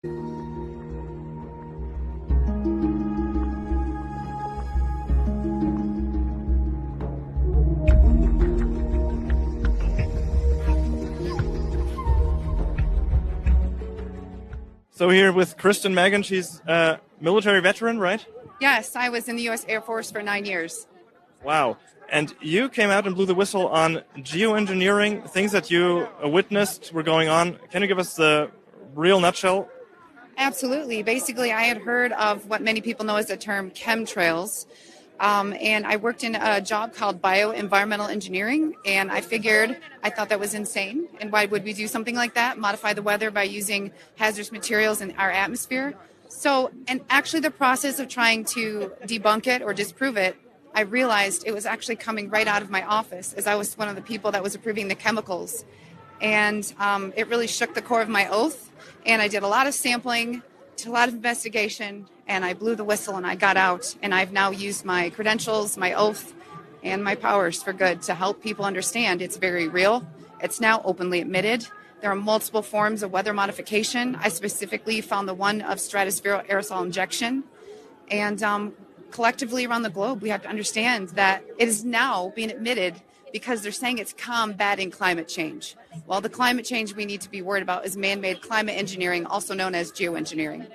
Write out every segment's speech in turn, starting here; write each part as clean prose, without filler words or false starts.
So here with Kristen Megan, she's a military veteran, right? Yes, I was in the U.S. Air Force for 9 years. Wow. And you came out and blew the whistle on geoengineering, things that you witnessed were going on. Can you give us the real nutshell? Absolutely. Basically, I had heard of what many people know as the term chemtrails. And I worked in a job called bioenvironmental engineering, and I thought that was insane. And why would we do something like that? Modify the weather by using hazardous materials in our atmosphere. So, and actually the process of trying to debunk it or disprove it, I realized it was actually coming right out of my office, as I was one of the people that was approving the chemicals. And it really shook the core of my oath. And I did a lot of sampling, a lot of investigation, and I blew the whistle and I got out. And I've now used my credentials, my oath, and my powers for good to help people understand it's very real. It's now openly admitted. There are multiple forms of weather modification. I specifically found the one of stratospheric aerosol injection. And collectively around the globe, we have to understand that it is now being admitted because they're saying it's combating climate change. Well, the climate change we need to be worried about is man-made climate engineering, also known as geoengineering.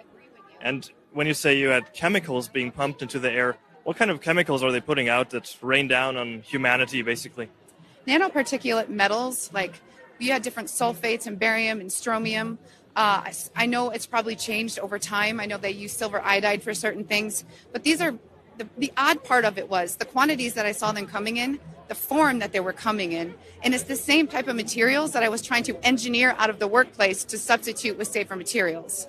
And when you say you had chemicals being pumped into the air, what kind of chemicals are they putting out that rain down on humanity, basically? Nanoparticulate metals, like you had different sulfates and barium and strontium. I know it's probably changed over time. I know they use silver iodide for certain things. But these are the odd part of it was the quantities that I saw them coming in, the form that they were coming in. And it's the same type of materials that I was trying to engineer out of the workplace to substitute with safer materials.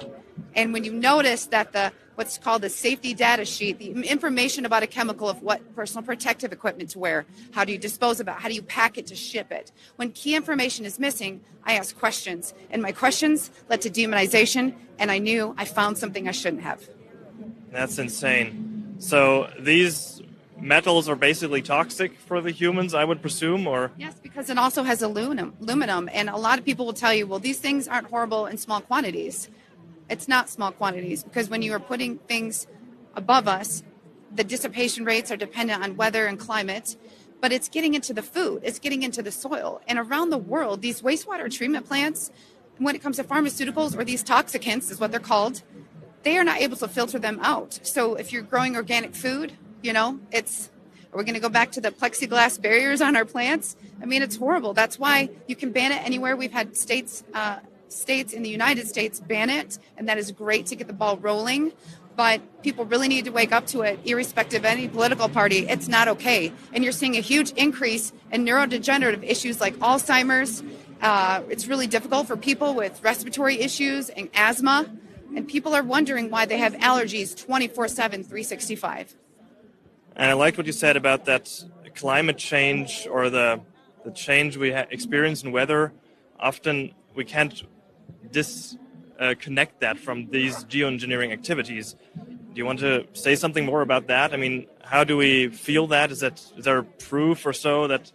And when you notice that what's called the safety data sheet, the information about a chemical of what personal protective equipment to wear, how do you dispose of it, how do you pack it to ship it. When key information is missing, I ask questions. And my questions led to demonization, and I knew I found something I shouldn't have. That's insane. So these metals are basically toxic for the humans, I would presume, or? Yes, because it also has aluminum. And a lot of people will tell you, well, these things aren't horrible in small quantities. It's not small quantities, because when you are putting things above us, the dissipation rates are dependent on weather and climate, but it's getting into the food, it's getting into the soil. And around the world, these wastewater treatment plants, when it comes to pharmaceuticals, or these toxicants is what they're called, they are not able to filter them out. So if you're growing organic food, are we going to go back to the plexiglass barriers on our plants? I mean, it's horrible. That's why you can ban it anywhere. We've had states in the United States ban it, and that is great to get the ball rolling. But people really need to wake up to it, irrespective of any political party. It's not okay. And you're seeing a huge increase in neurodegenerative issues like Alzheimer's. It's really difficult for people with respiratory issues and asthma. And people are wondering why they have allergies 24/7, 365. And I liked what you said about that climate change, or the change we experience in weather. Often we can't disconnect that from these geoengineering activities. Do you want to say something more about that? I mean, how do we feel that? Is there proof or so that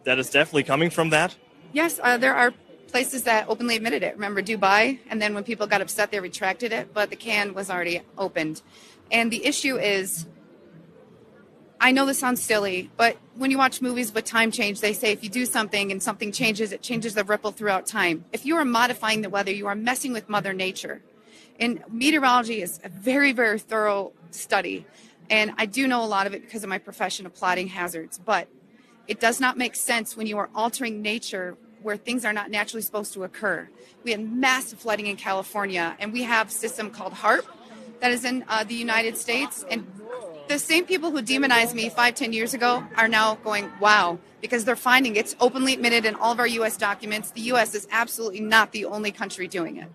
is definitely coming from that? Yes, there are places that openly admitted it. Remember Dubai? And then when people got upset, they retracted it, but the can was already opened. And the issue is, I know this sounds silly, but when you watch movies with time change, they say if you do something and something changes, it changes the ripple throughout time. If you are modifying the weather, you are messing with Mother Nature. And meteorology is a very, very thorough study. And I do know a lot of it because of my profession of plotting hazards. But it does not make sense when you are altering nature where things are not naturally supposed to occur. We had massive flooding in California, and we have a system called HARP that is in the United States. And the same people who demonized me 5-10 years ago are now going, wow, because they're finding it's openly admitted in all of our U.S. documents. The U.S. is absolutely not the only country doing it.